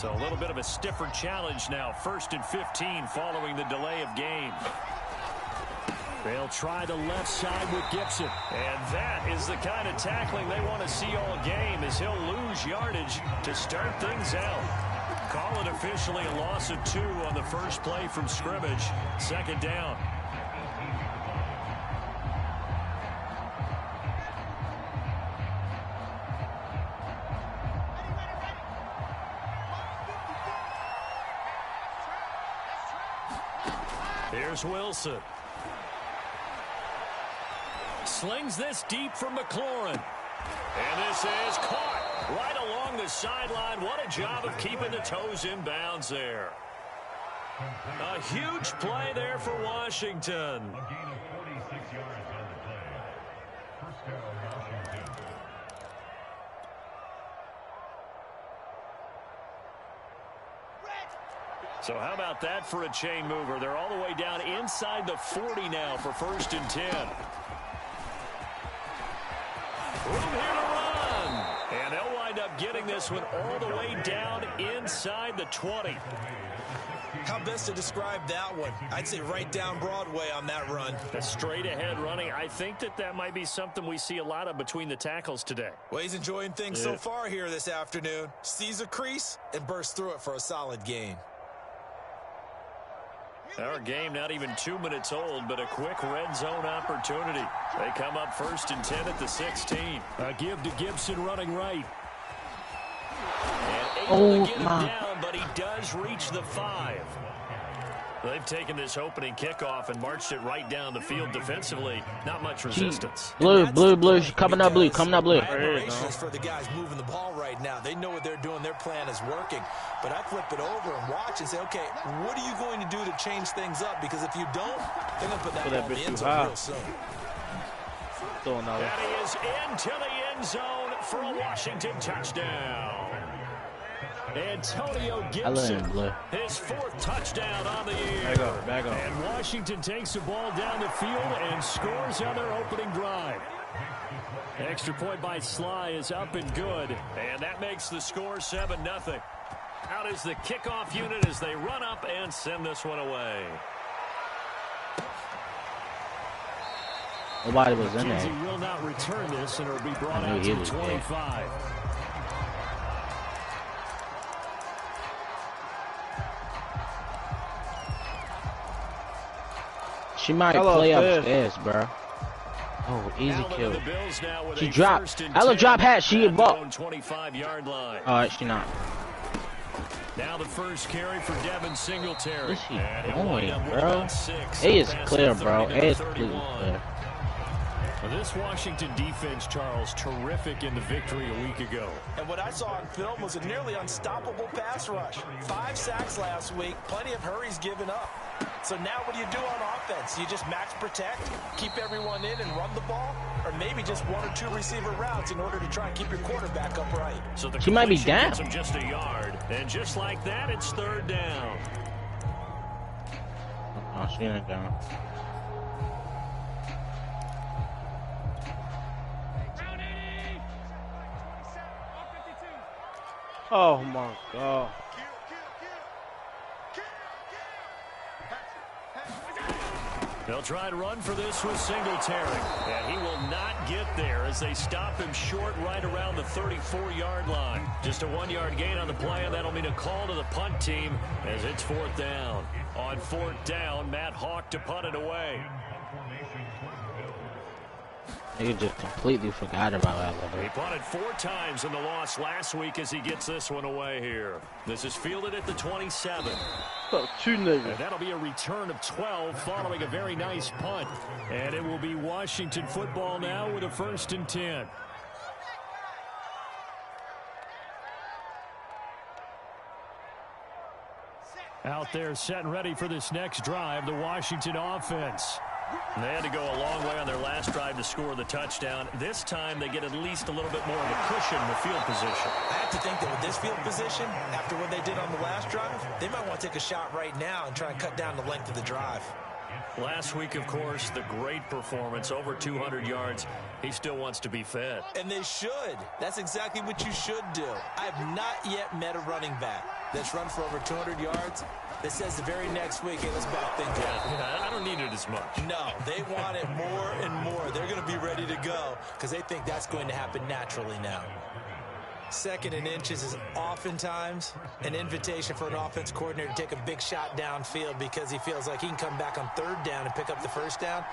So a little bit of a stiffer challenge now. 1st and 15 following the delay of game. They'll try the left side with Gibson. And that is the kind of tackling they want to see all game, as he'll lose yardage to start things out. Call it officially a loss of 2 on the first play from scrimmage. 2nd down. Here's Wilson. Slings this deep from McLaurin. And this is caught right along the sideline. What a job of keeping the toes in bounds there. A huge play there for Washington. A gain of 46 yards on the play. First down, Washington. So how about that for a chain mover? They're all the way down inside the 40 now for 1st and 10. Room here to run. And they'll wind up getting this one all the way down inside the 20. How best to describe that one? I'd say right down Broadway on that run. A straight ahead running. I think that might be something we see a lot of between the tackles today. Well, he's enjoying things so far here this afternoon. Sees a crease and bursts through it for a solid gain. Our game not even 2 minutes old, but a quick red zone opportunity. They come up 1st and 10 at the 16. A give to Gibson running right. And able to get him down, but he does reach the 5. They've taken this opening kickoff and marched it right down the field defensively. Not much resistance. Blue. Coming up blue. Admirations for the guys moving the ball right now. They know what they're doing. Their plan is working. But I flip it over and watch and say, okay, what are you going to do to change things up? Because if you don't, they're going to put that ball in the end zone real soon. That he is into the end zone for a Washington touchdown. Antonio Gibson, his 4th touchdown on the year. Back up. And Washington takes the ball down the field and scores on their opening drive. Extra point by Sly is up and good. And that makes the score 7-0. Out is the kickoff unit as they run up and send this one away. Nobody was in there. He will not return this, and it'll be brought out to 25. She might play upstairs, bro. Oh, easy kill. She dropped. Ella drop hat. She a ball. 25-yard line. All right, she not. Now the first carry for Devin Singletary. What's she doing, bro? A is clear, bro. A is completely clear. This Washington defense, Charles, terrific in the victory a week ago. And what I saw on film was a nearly unstoppable pass rush. 5 sacks last week, plenty of hurries given up. So now what do you do on offense? You just max protect, keep everyone in and run the ball? Or maybe just 1 or 2 receiver routes in order to try and keep your quarterback upright? So the she might be down. Gets him just a yard. And just like that, it's 3rd down. Oh, she ain't down. Oh my God. They'll try to run for this with Singletary. And he will not get there as they stop him short right around the 34-yard line. Just a 1-yard gain on the play, and that'll mean a call to the punt team as it's 4th down. On 4th down, Matt Hawk to punt it away. They just completely forgot about that. He punted 4 times in the loss last week as he gets this one away here. This is fielded at the 27. Oh, 2 niggas. And that'll be a return of 12 following a very nice punt. And it will be Washington football now with a 1st and 10. Out there set and ready for this next drive, the Washington offense. They had to go a long way on their last drive to score the touchdown. This time they get at least a little bit more of a cushion in the field position. I have to think that with this field position, after what they did on the last drive, they might want to take a shot right now and try and cut down the length of the drive. Last week, of course, the great performance, over 200 yards. He still wants to be fed. And they should. That's exactly what you should do. I have not yet met a running back that's run for over 200 yards that says the very next week, hey, let's back things up. Yeah, I don't need it as much. No, they want it more and more. They're going to be ready to go because they think that's going to happen naturally now. 2nd and inches is oftentimes an invitation for an offense coordinator to take a big shot downfield because he feels like he can come back on 3rd down and pick up the 1st down.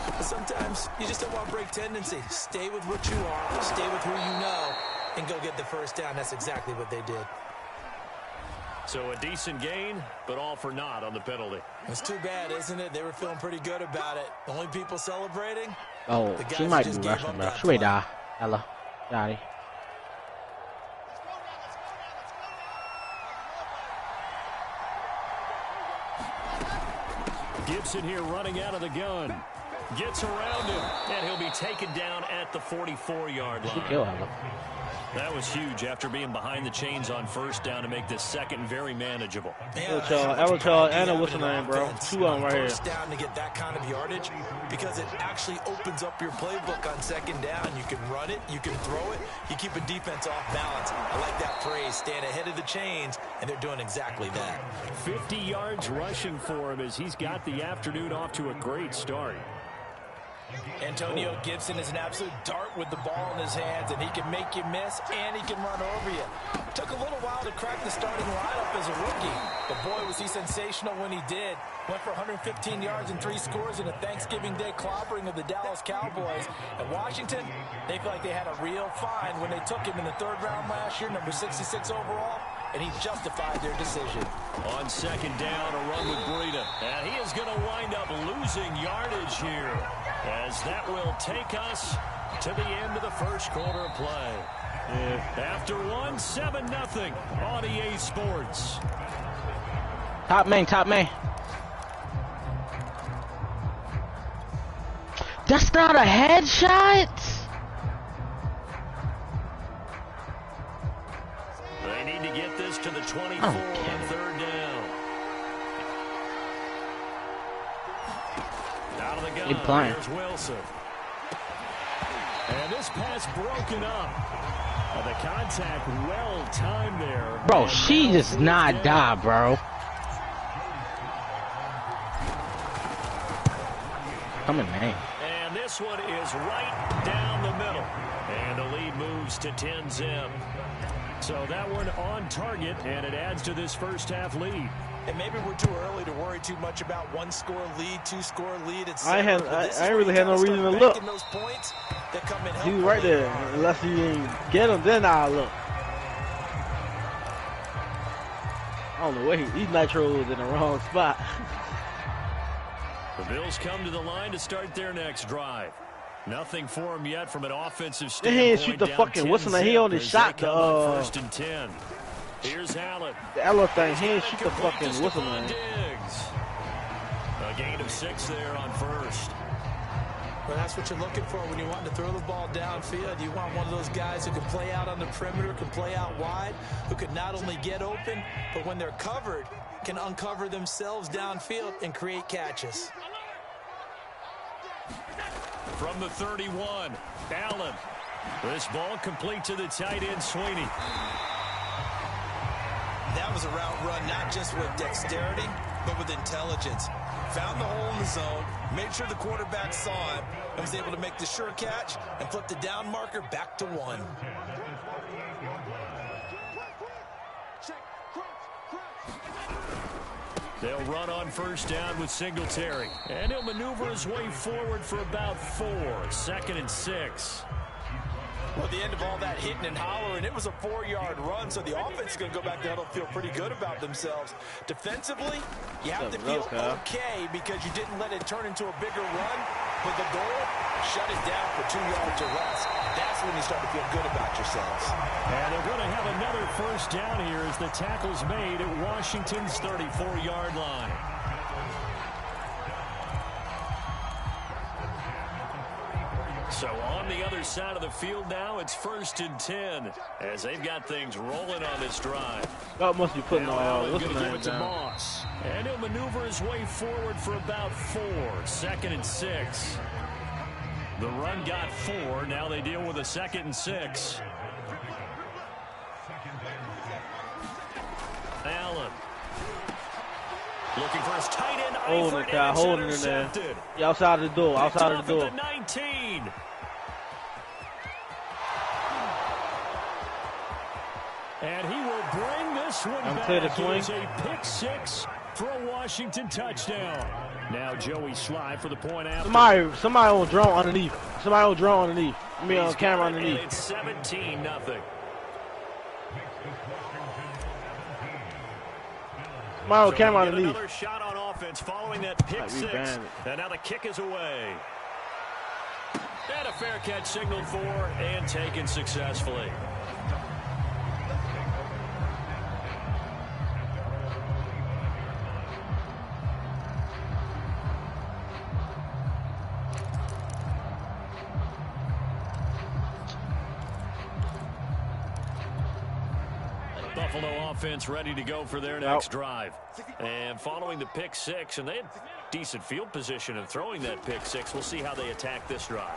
But sometimes you just don't want to break tendency. Stay with what you are, stay with who you know, and go get the 1st down. That's exactly what they did. So a decent gain, but all for naught on the penalty. It's too bad, isn't it? They were feeling pretty good about it. The only people celebrating? Oh, she might be rushing, bro. She may die. Hello. Daddy. Gibson here running out of the gun. Gets around him, and he'll be taken down at the 44-yard line. She killed him. That was huge after being behind the chains on 1st down to make this 2nd very manageable. Avatar and what's her name, bro? 2 of them right here. 1st down to get that kind of yardage because it actually opens up your playbook on 2nd down. You can run it, you can throw it, you keep a defense off balance. I like that phrase, stand ahead of the chains, and they're doing exactly that. 50 yards rushing for him as he's got the afternoon off to a great start. Antonio Gibson is an absolute dart with the ball in his hands, and he can make you miss, and he can run over you. Took a little while to crack the starting lineup as a rookie, but boy, was he sensational when he did. Went for 115 yards and 3 scores in a Thanksgiving Day clobbering of the Dallas Cowboys. And Washington, they feel like they had a real find when they took him in the 3rd round last year, number 66 overall, and he justified their decision. On 2nd down, a run with Breida. And he is going to wind up losing yardage here, as that will take us to the end of the 1st quarter of play. Yeah. After 7-0 on EA Sports. Top man, top man. That's not a headshot. They need to get this to the 24 on 3rd down. Out of the gun, here's Wilson. And this pass broken up. The contact well timed there. Bro, she does not die, bro. Come on, man. And this one is right down the middle. And the lead moves to 10-zip. So that one on target, and it adds to this 1st half lead. And maybe we're too early to worry too much about 1-score lead, 2-score lead. I really had no reason to look. Those points that come in. He was right there. Unless you didn't get him, then I'll look. I don't know where he's nitroed in the wrong spot. The Bills come to the line to start their next drive. Nothing for him yet from an offensive standpoint. He didn't shoot the fucking whistle. He only shot the 1st and 10. Here's Allen. The Allen thing. He didn't shoot the fucking whistle, man. A gain of 6 there on 1st. Well, that's what you're looking for when you want to throw the ball downfield. You want one of those guys who can play out on the perimeter, can play out wide, who can not only get open, but when they're covered, can uncover themselves downfield and create catches. From the 31, Allen. This ball complete to the tight end, Sweeney. That was a route run, not just with dexterity, but with intelligence. Found the hole in the zone, made sure the quarterback saw him, and was able to make the sure catch and flip the down marker back to 1. They'll run on 1st down with Singletary. And he'll maneuver his way forward for about 4. 2nd and 6. Well, at the end of all that hitting and hollering, it was a 4-yard run, so the offense is going to go back to huddle, feel pretty good about themselves. Defensively, you have to feel okay because you didn't let it turn into a bigger run, but the goal, shut it down for 2 yards or less. That's when you start to feel good about yourselves. And they're going to have another 1st down here as the tackle's made at Washington's 34-yard line. So on the other side of the field now, it's 1st and 10 as they've got things rolling on this drive. That must be putting what's the name down. Moss. And he'll maneuver his way forward for about 4. 2nd and 6. The run got 4. Now they deal with a 2nd and 6. And Looking for his tight end. Holding it, Kyle. Holding it in there. You outside of the door. Outside of the door. 19. And he will bring this one back. Clear the swing. It's a pick six for a Washington touchdown. Now Joey Sly for the point after. Somebody on drone underneath. Somebody on drone underneath. I mean on camera underneath. It's 17-0. Somebody on camera underneath. Another shot on offense following that pick six. And now the kick is away. And a fair catch signaled for and taken successfully. Buffalo offense ready to go for their next drive. And following the pick six, and they had decent field position in throwing that pick six. We'll see how they attack this drive.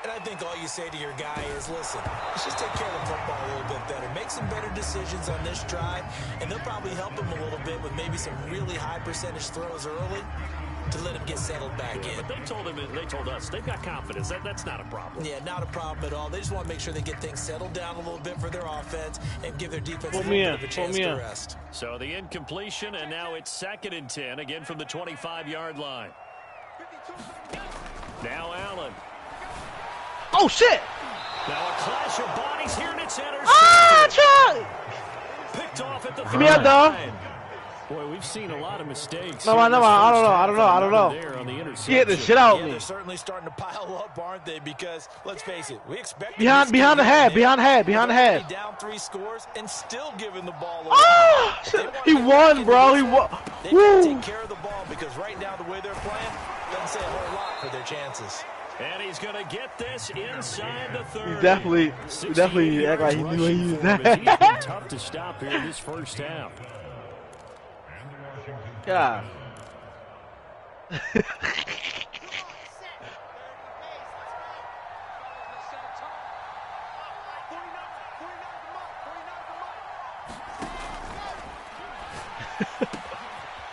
And I think all you say to your guy is, listen, let's just take care of the football a little bit better. Make some better decisions on this drive, and they'll probably help him a little bit with maybe some really high percentage throws early to let him get settled back in. But they told us they've got confidence. That's not a problem. Yeah, not a problem at all. They just want to make sure they get things settled down a little bit for their offense and give their defense a little bit of a chance to rest. So the incompletion, and now it's 2nd and 10, again from the 25-yard line. Now Allen. Oh, shit! Now a clash of bodies here, and it's intercepted. Ah, Charlie! Picked off at the 5 yard line. Boy, we've seen a lot of mistakes. No, I don't know. He hit the shit out of me. They're certainly starting to pile up, aren't they? Because, let's face it, we expect behind the half. Down 3 scores and still giving the ball away. Oh, he won, bro. He won. They got to take care of the ball because right now the way they're playing doesn't say a whole lot for their chances. And he's going to get this inside the 30. He definitely act like he knew he was that. He's been tough to stop here in this first half. Yeah.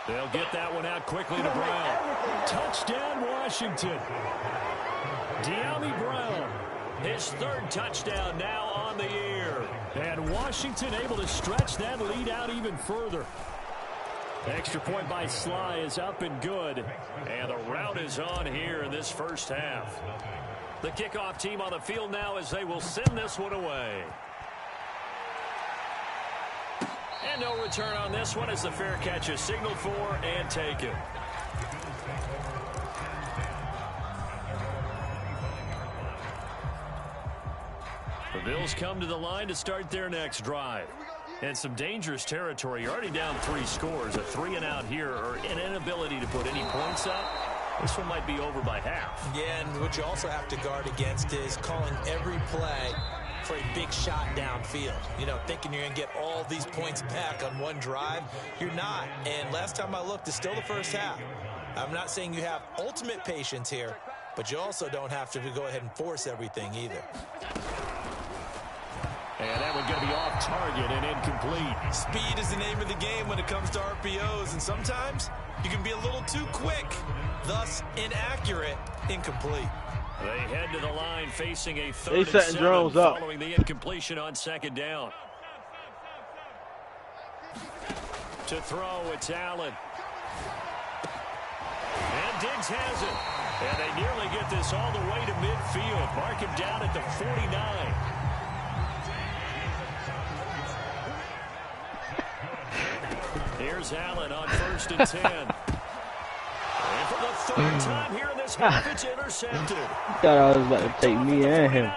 They'll get that one out quickly to Brown. Touchdown, Washington. De'Ami Brown, his 3rd touchdown now on the year. And Washington able to stretch that lead out even further. Extra point by Sly is up and good. And the route is on here in this first half. The kickoff team on the field now as they will send this one away. And no return on this one as the fair catch is signaled for and taken. The Bills come to the line to start their next drive. And some dangerous territory. You're already down 3 scores. A 3-and-out here, or an inability to put any points up. This one might be over by half. Yeah, and what you also have to guard against is calling every play for a big shot downfield. You know, thinking you're going to get all these points back on one drive. You're not. And last time I looked, it's still the first half. I'm not saying you have ultimate patience here, but you also don't have to go ahead and force everything either. And that one going to be off target and incomplete. Speed is the name of the game when it comes to RPOs, and sometimes you can be a little too quick, thus inaccurate, incomplete. They head to the line facing a 3rd and 7 following the incompletion on 2nd down. To throw, it's Allen. And Diggs has it. And they nearly get this all the way to midfield. Mark him down at the 49. Here's Allen on 1st and 10. And for the 3rd time here in this half, it's intercepted. Thought I was about to take me and him.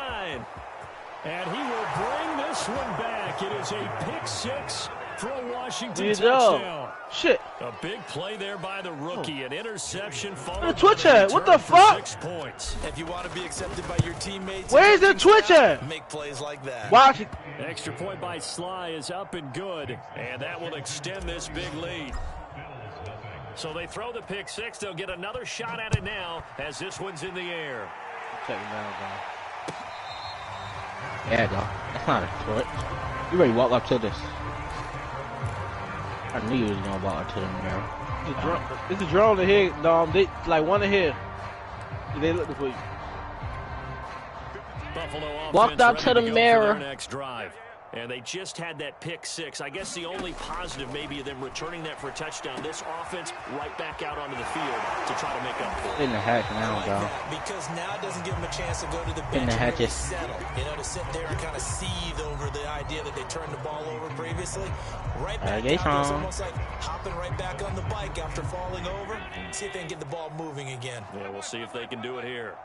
And he will bring this one back. It is a pick 6 for a Washington touchdown. Shit. A big play there by the rookie. An interception followed the Twitch at? What the fuck? 6 points. If you want to be accepted by your teammates, where's the Twitch at? Make plays like that. Watch it. Extra point by Sly is up and good. And that will extend this big lead. So they throw the pick 6. They'll get another shot at it now as this one's in the air. Check it down, bro. Yeah, dog. That's not a foot. You ready to walk up to this? I knew you was gonna walk up to them, bro. It's a drone to here. They like one to here. They looking for you. Buffalo Walked out to the mirror. Next drive. And they just had that pick six. I guess the only positive maybe of them returning that for a touchdown. This offense right back out onto the field to try to make up for it. In the hatch now, dog. Because now it doesn't give them a chance to go to the bench In the and really hatches. settle. You know, to sit there and kind of seethe over the idea that they turned the ball over previously. Right back out, it's almost like hopping right back on the bike after falling over. See if they can get the ball moving again. Yeah, we'll see if they can do it here.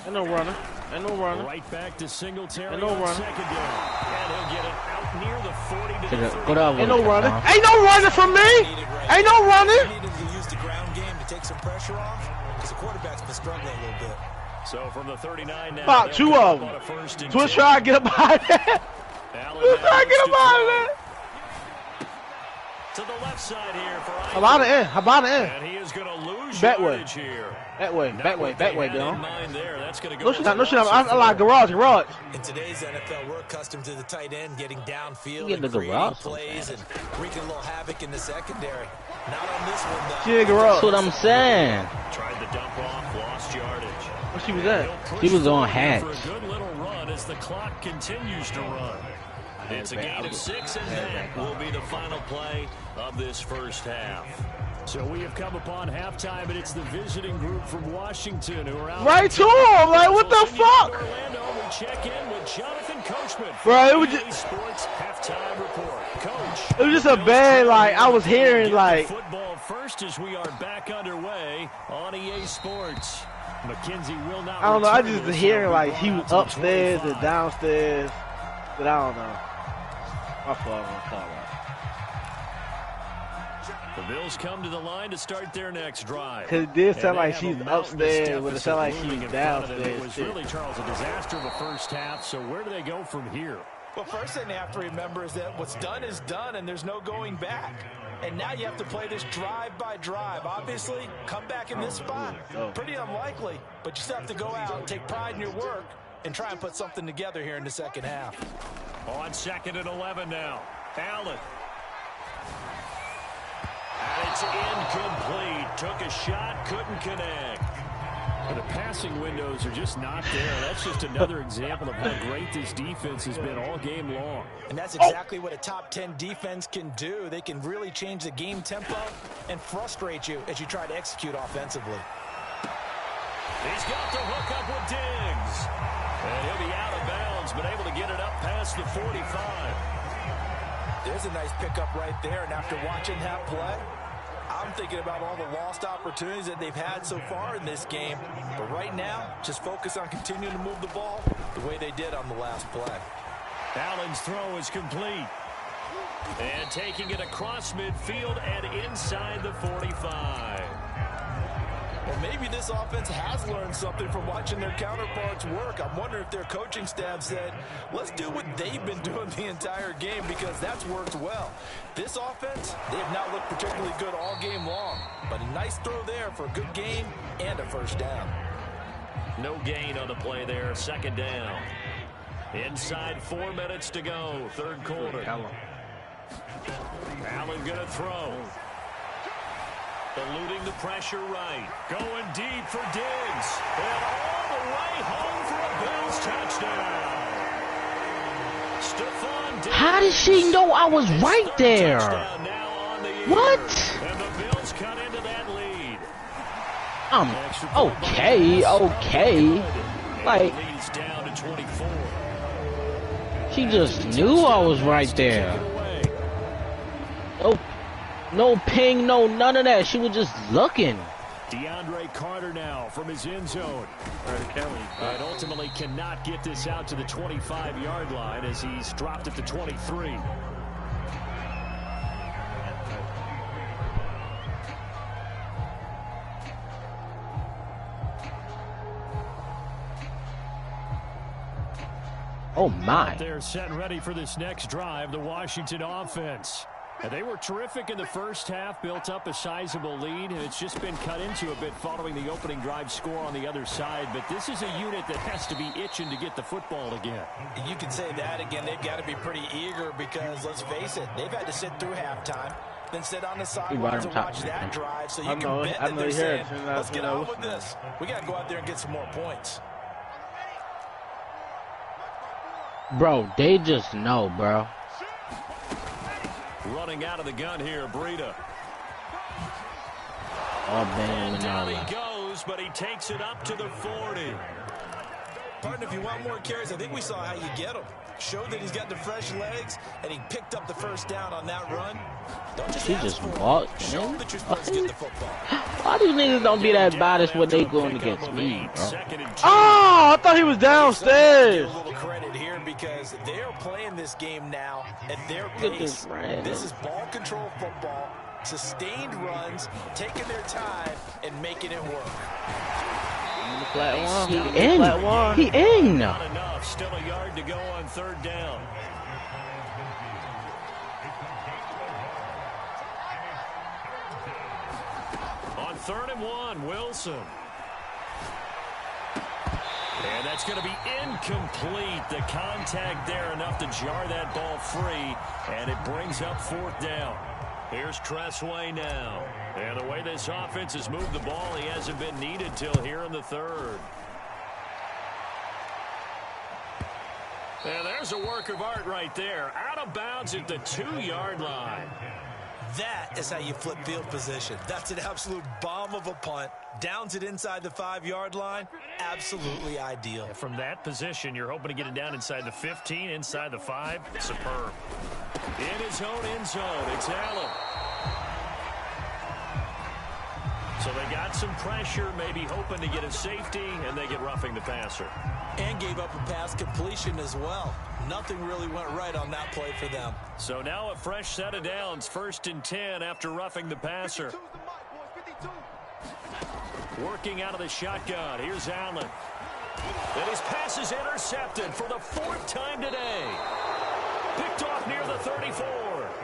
Ain't no runner. Ain't no runner. Right back to Singletary. Ain't no runner. Second down. And he'll get it out near the 40 to the 30. Ain't no running. Ain't no running from me. Ain't no running. They needed to use the ground game to take some pressure off because the quarterback's been struggling a little bit. So from the 39 now. About two of them. Twitch try to get him out of there. Twitch try to get him out of there. To the left side here for How about the end? How about the end? And he is going to lose yardage here. That way, Bill. That's going to go. No shit, I like garage. In today's NFL, we're accustomed to the tight end getting downfield Get and the creating garage plays and wreaking a little havoc in the secondary. Not on this one, though. She in garage. That's what I'm saying. Tried the dump off, lost yardage. Where she was at? She was on hatch. For a good little run as the clock continues to run. It's a gain of 6, and that will be the final play of this first half. So we have come upon halftime, and it's the visiting group from Washington who are out. Right to him, like what the fuck? Orlando, we check in with Jonathan Coachman. Bro, it was just Sports halftime report. Coach, it was just a bad, like I was hearing like football first as we are back underway on EA Sports. McKenzie will not. I don't know. I just hearing like he was upstairs and downstairs, but I don't know. My fault. The Bills come to the line to start their next drive. Cause it did sound like she's upstairs, but it sounded like she's downstairs. It was really, Charles, a disaster of the first half. So where do they go from here? Well, first thing they have to remember is that what's done is done, and there's no going back. And now you have to play this drive by drive. Obviously, come back in this spot, pretty unlikely. But you still have to go out and take pride in your work and try and put something together here in the second half. On 2nd and 11 now. Allen. And it's incomplete. Took a shot, couldn't connect. But the passing windows are just not there. That's just another example of how great this defense has been all game long. And that's exactly what a top 10 defense can do. They can really change the game tempo and frustrate you as you try to execute offensively. He's got the hook up with Diggs. And he'll be out of bounds, but able to get it up past the 45. There's a nice pickup right there, and after watching that play, I'm thinking about all the lost opportunities that they've had so far in this game. But right now, just focus on continuing to move the ball the way they did on the last play. Allen's throw is complete. And taking it across midfield and inside the 45. Well, maybe this offense has learned something from watching their counterparts work. I'm wondering if their coaching staff said, let's do what they've been doing the entire game because that's worked well. This offense, they have not looked particularly good all game long. But a nice throw there for a good game and a first down. No gain on the play there. 2nd down. Inside 4 minutes to go. 3rd quarter. Allen going to throw. Eluding the pressure right. Going deep for Diggs. And all the way home for a Bills touchdown. Stephon Diggs. How did she know I was right there? What? And the Bills cut into that lead. Okay. Like, Leads down to 24. she just knew I was right there. No ping, no none of that. She was just looking. DeAndre Carter now from his end zone. And ultimately cannot get this out to the 25-yard line as he's dropped at the 23. Oh, my. They're set and ready for this next drive, the Washington offense. And they were terrific in the first half, built up a sizable lead, and it's just been cut into a bit following the opening drive score on the other side. But this is a unit that has to be itching to get the football again. You can say that again. They've got to be pretty eager because, let's face it, they've had to sit through halftime, Then sit on the sidelines and watch that drive so you can bet that they're saying, let's get on with this. We got to go out there and get some more points. Bro, they just know, bro. Running out of the gun here, Breida. And down he goes, but he takes it up to the 40. Partner, if you want more carries, I think we saw how you get them. Showed that he's got the fresh legs, and he picked up the first down on that run. Don't just walked. Show him that you're supposed to get the football. Why these niggas don't be that biased when they going against me, bro? Oh, I thought he was downstairs. A little credit here because they're playing this game now at their pace. This is ball control football, sustained runs, taking their time and making it work. He in. Not enough. Still a yard to go on third down. On 3rd and 1, Wilson. And that's going to be incomplete. The contact there enough to jar that ball free, and it brings up 4th down. Here's Tressway now. And the way this offense has moved the ball, he hasn't been needed till here in the 3rd. And there's a work of art right there. Out of bounds at the 2-yard line. That is how you flip field position. That's an absolute bomb of a punt. Downs it inside the 5-yard line. Absolutely ideal. And from that position, you're hoping to get it down inside the 15, inside the 5. Superb. In his own end zone, it's Allen. So they got some pressure, maybe hoping to get a safety, and they get roughing the passer. And gave up a pass completion as well. Nothing really went right on that play for them. So now a fresh set of downs, 1st and 10 after roughing the passer. Working out of the shotgun. Here's Allen. And his pass is intercepted for the 4th time today. Picked off near the 34.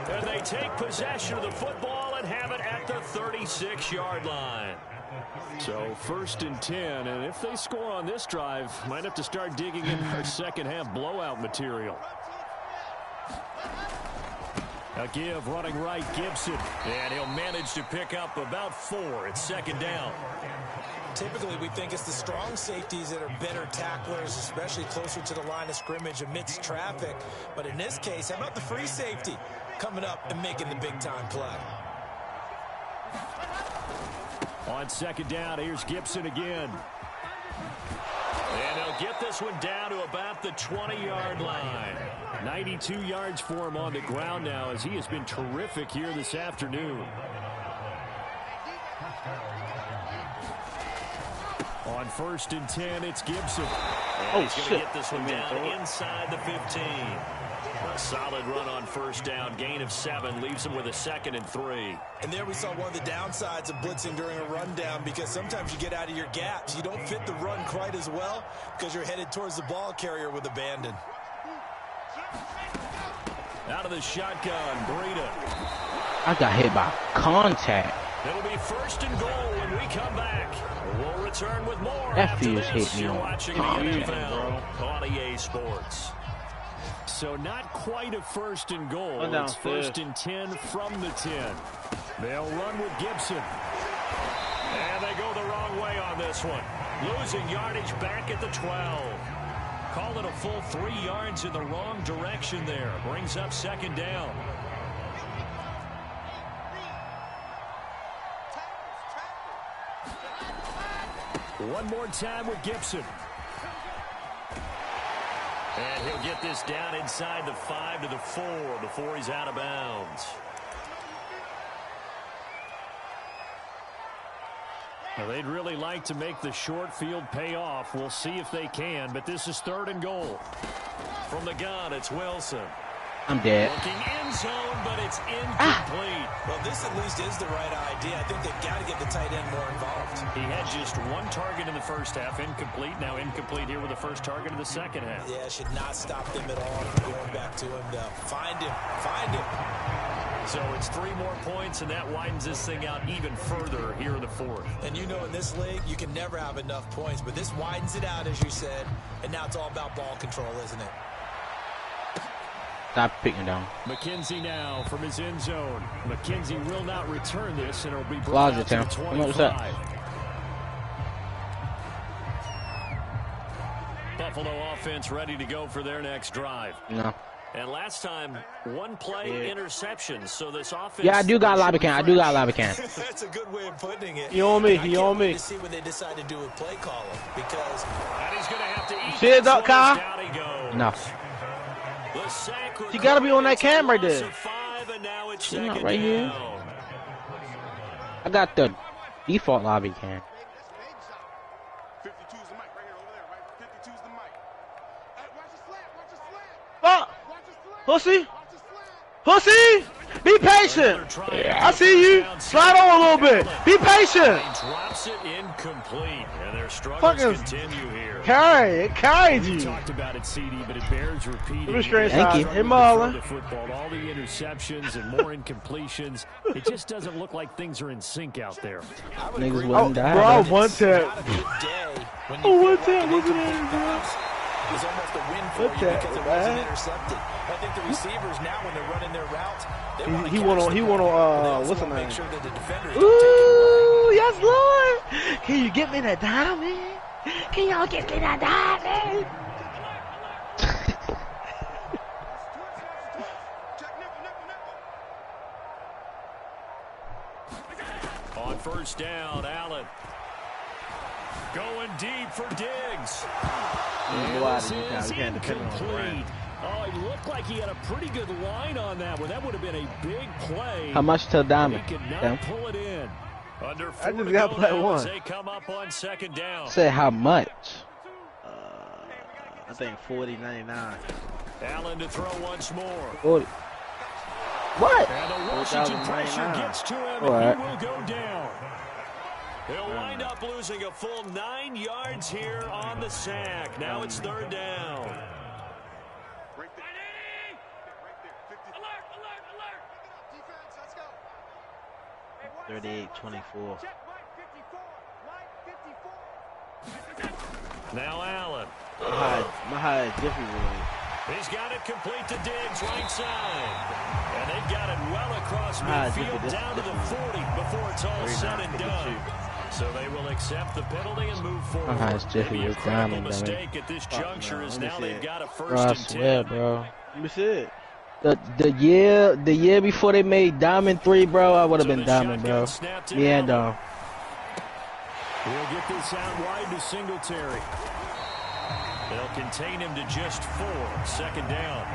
And they take possession of the football and have it at the 36-yard line. So 1st and 10, and if they score on this drive, might have to start digging in their second-half blowout material. A give running right, Gibson, and he'll manage to pick up about 4. It's 2nd down. Typically, we think it's the strong safeties that are better tacklers, especially closer to the line of scrimmage amidst traffic. But in this case, how about the free safety coming up and making the big-time play? On 2nd down, here's Gibson again. And they'll get this one down to about the 20-yard line. 92 yards for him on the ground now as he has been terrific here this afternoon. On 1st and 10, it's Gibson. And he's going to get this one down inside the 15. A solid run on 1st down. Gain of 7 leaves him with a 2nd and 3. And there we saw one of the downsides of blitzing during a rundown because sometimes you get out of your gaps. You don't fit the run quite as well because you're headed towards the ball carrier with abandon. Out of the shotgun, Breida. I got hit by contact. It'll be 1st and goal when we come back. We'll return with more that after this. hit me You're on watching the NFL on EA Sports. So not quite a 1st and goal. It's 1st and 10 from the 10. They'll run with Gibson. And they go the wrong way on this one. Losing yardage back at the 12. Call it a full 3 yards in the wrong direction there. Brings up 2nd down. One more time with Gibson. And he'll get this down inside the 5 to the 4 before he's out of bounds. Well, they'd really like to make the short field pay off. We'll see if they can, but this is 3rd and goal. From the gun, it's Wilson. I'm dead. Looking in zone, but it's incomplete. Well, this at least is the right idea. I think they've got to get the tight end more involved. He had just 1 target in the 1st half, incomplete. Now incomplete here with the 1st target of the 2nd half. Yeah, should not stop them at all from going back to him, though. Find him. Find him. So it's 3 more points, and that widens this thing out even further here in the 4th. And you know in this league, you can never have enough points, but this widens it out, as you said, and now it's all about ball control, isn't it? Stop picking down. McKenzie now from his end zone. McKenzie will not return this, and it'll be Closet brought out town. to the Come on, what's up? 25. Buffalo offense ready to go for their next drive. No. And last time, one play interception. So this offense. Yeah, I do got a lobby can. I do got a lobby can. That's a good way of putting it. He on me. He on me. To see what they decide to do with play calling, because And he's going to have to eat. See it, this one Kyle? as down he goes. No. The sack You gotta be on that cam right loss there. of 5, and now it's She's not second right here. down. I got the default lobby can. 52's the mic right here over there, right? 52's the mic. Hey, watch the slant, watch the slant. Fuck. Watch the slant. Pussy. Watch the slant. Pussy. Be patient. I see you. Slide on a little bit. Be patient. He drops it incomplete, and their struggles Fucking continue here. carry. It carried We you. talked about it, CD, but it bears repeating. Give me a straight Thank shot. you. Hey, Marlon. The football, all the interceptions and more incompletions. It just doesn't look like things are in sync out there. Niggas Oh, wouldn't die. bro, I bro. one tap. not a good day when Oh, you one feel like tap. an Look at incomplete that, pass is almost a win for One you tap, because it man. wasn't intercepted. I think the receivers now, when they're running their routes, they want to He want to. He want to. What's the make name? sure that the defenders don't take it Ooh, yes, Lord. Can you get me that diamond? Can y'all get me that diamond? On first down, Allen. Going deep for Diggs. And this is incomplete. Oh, it looked like he had a pretty good line on that one. That would have been a big play. How much till He diamond? could not Damn. pull it in. Under I 4 just to got go play now one. as they come up on second down. Say how much? I think 40.99. Allen to throw once more. 40. What? And the Washington pressure 4,099. gets to him, All and right. he will go down. He'll wind up losing a full 9 yards here on the sack. Now it's third down. Right there. Right there. 50. Alert, alert, alert. Defense, let's go. 38-24. Check Mike 54. Mike 54. Now Allen. My high is Jiffy Roy. He's got it complete to Diggs, right side. And they've got it well across Jiffy, midfield this down to the 40 before it's all said and done. So they will accept the penalty and move forward. My highest Jiffy Maybe a was critical diamond, damn it. mistake at this juncture is let me now see they've it. got a first Bro, I and swear, 10. bro. Let me see it. The year before they made Diamond 3, bro, I would have So been the Diamond, bro. shotgun snapped to Me and Allen. We'll get this out wide to Singletary. They'll contain him to just 4. Second down.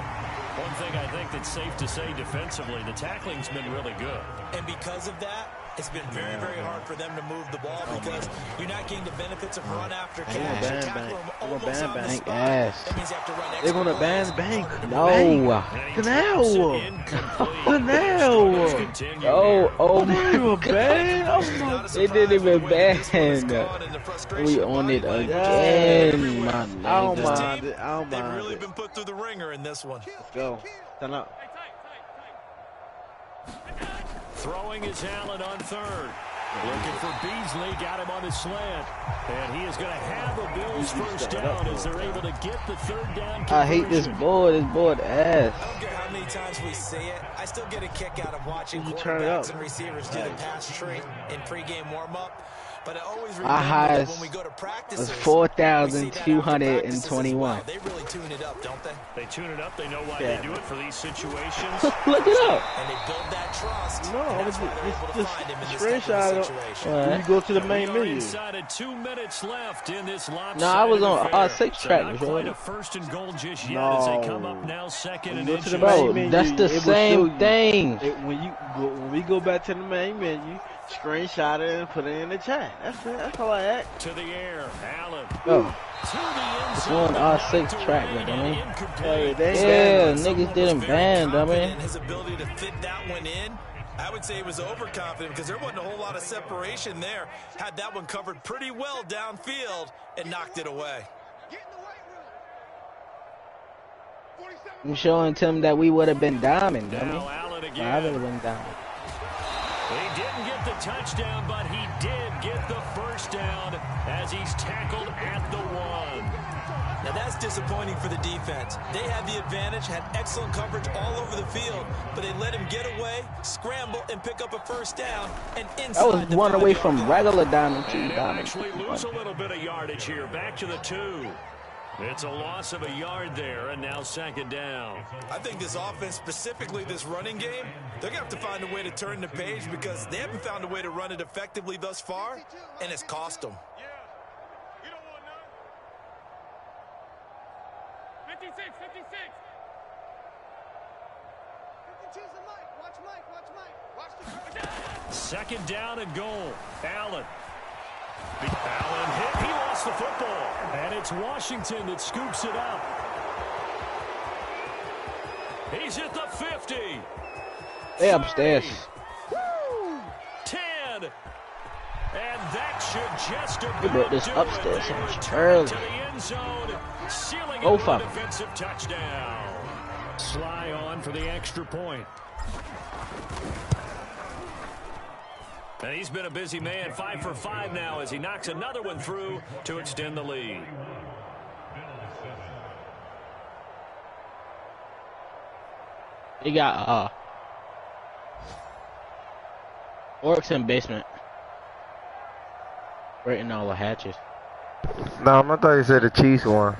One thing I think that's safe to say defensively, the tackling's been really good. And because of that, it's been very, very hard for them to move the ball because you're not getting the benefits of run after They catch. gonna You ban tackle bank. them They gonna almost ban on the bank. spot. Ass. That means you have to run They're extra gonna ban plays. bank. No. And he drops it Canal. incomplete. Canal. Struggles continue Oh, here. oh They my didn't even God. ban. Oh my. Not a They didn't surprise even with the way that this one has ban. gone and the frustration We on it body language again, everywhere. my I don't nigga. mind it. I don't They've mind really it. been put through the ringer in this one. Let's go. Stand up. Throwing is Allen on third. Looking for Beasley, got him on the slant. And he is going to have the Bills first down as they're able to get the third down conversion. I hate this board ass. I don't care how many times we see it. I still get a kick out of watching You turn it up. quarterbacks and receivers do the pass tree in pregame warm-up. But I always Our remember that highest when we go to was practices, 4,221. They really tune it up, don't they? They tune it up. They know why Yeah. they do it for these situations. Look it up. And they build that trust. No, and that's just- why they're able to just find him in this screenshot type it. of situation. When you go to the We main are menu. inside of 2 minutes left in this lopsided No, I was on affair. R6 So track, not bro. quite a first and goal just yet as they come up No. now second When and you go to the inches. main Bro, menu, that's the it will show same you. thing. When we go back to the main menu, screenshot it and put it in the chat. That's it. That's all I ask. To the air, Allen. Bro, To the end it's zone, on R6 knocked track, away man, and dummy. incomplete. Hey, they ain't Yeah, banned. niggas Someone didn't was very ban, dummy. confident in his ability to fit that one in. I would say he was overconfident because there wasn't a whole lot of separation there. Had that one covered pretty well downfield and knocked it away. Get in the weight room. 47. I'm showing Tim that we would have been diamond, dummy. Now Allen I again. would have been diamond. He didn't get get the touchdown, but he did get the first down as he's tackled at the 1. Now that's disappointing for the defense. They had the advantage, had excellent coverage all over the field, but they let him get away, scramble, and pick up a first down. And inside that was one away from regular down to down. Actually lose a little bit of yardage here. Back to the 2. It's a loss of a yard there, and now second down. I think this offense, specifically this running game, they're going to have to find a way to turn the page because they haven't found a way to run it effectively thus far, and it's cost them. Yeah. You don't want none. 56, 56. 52's the Mike. Watch Mike. Watch Mike. Watch the... Second down and goal. Allen. Allen hit. He lost the football. And it's Washington that scoops it up. He's at the 50. They upstairs. 10. And that should just about They brought this do upstairs it. They so return early. to the end zone, sealing it Go with for a it. defensive touchdown. Sly on for the extra point. And he's been a busy man, 5 for 5 now as he knocks another one through to extend the lead. They got orcs in basement. Breaking all the hatches. No, I thought you said the Chiefs won.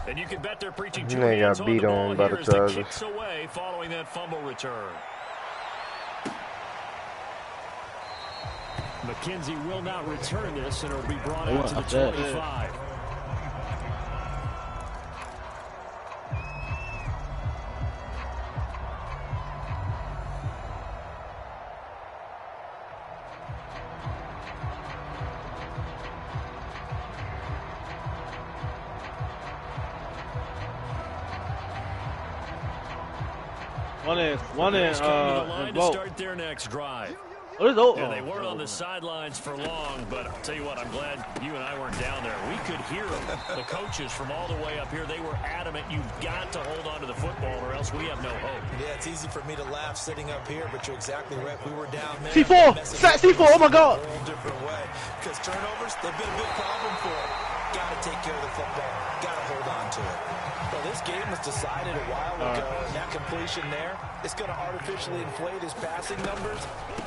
And you can bet they're preaching two They hands got on beat the on ball by here the as the Chargers. kicks away following that fumble return. McKenzie will not return this, and it'll be brought out to the 25. One in Coming to the line to both. start their next drive. What is those? And they weren't on the sidelines for long, but I'll tell you what, I'm glad you and I weren't down there. We could hear them. The coaches from all the way up here, they were adamant, you've got to hold on to the football or else we have no hope. Yeah, it's easy for me to laugh sitting up here, but you're exactly right. We were down there. C4! Sack C4! Oh my God! A whole different way. Because turnovers, they've been a big problem for them. Got to take care of the football. Got to hold on to it. Well, this game was decided a while ago, and that completion there, it's going to artificially inflate his passing numbers.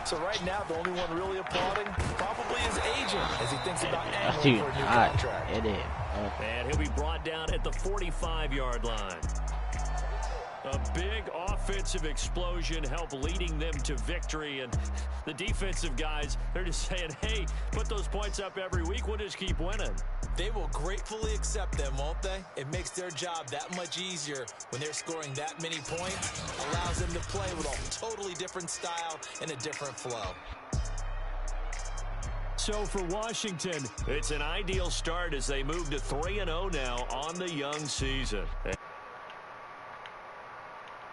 So right now, the only one really applauding probably his agent as he thinks about angling for a new contract. It is. And he'll be brought down at the 45-yard line. A big offensive explosion helped leading them to victory. And the defensive guys, they're just saying, hey, put those points up every week. We'll just keep winning. They will gratefully accept them, won't they? It makes their job that much easier when they're scoring that many points. Allows them to play with a totally different style and a different flow. So for Washington, it's an ideal start as they move to 3-0 now on the young season.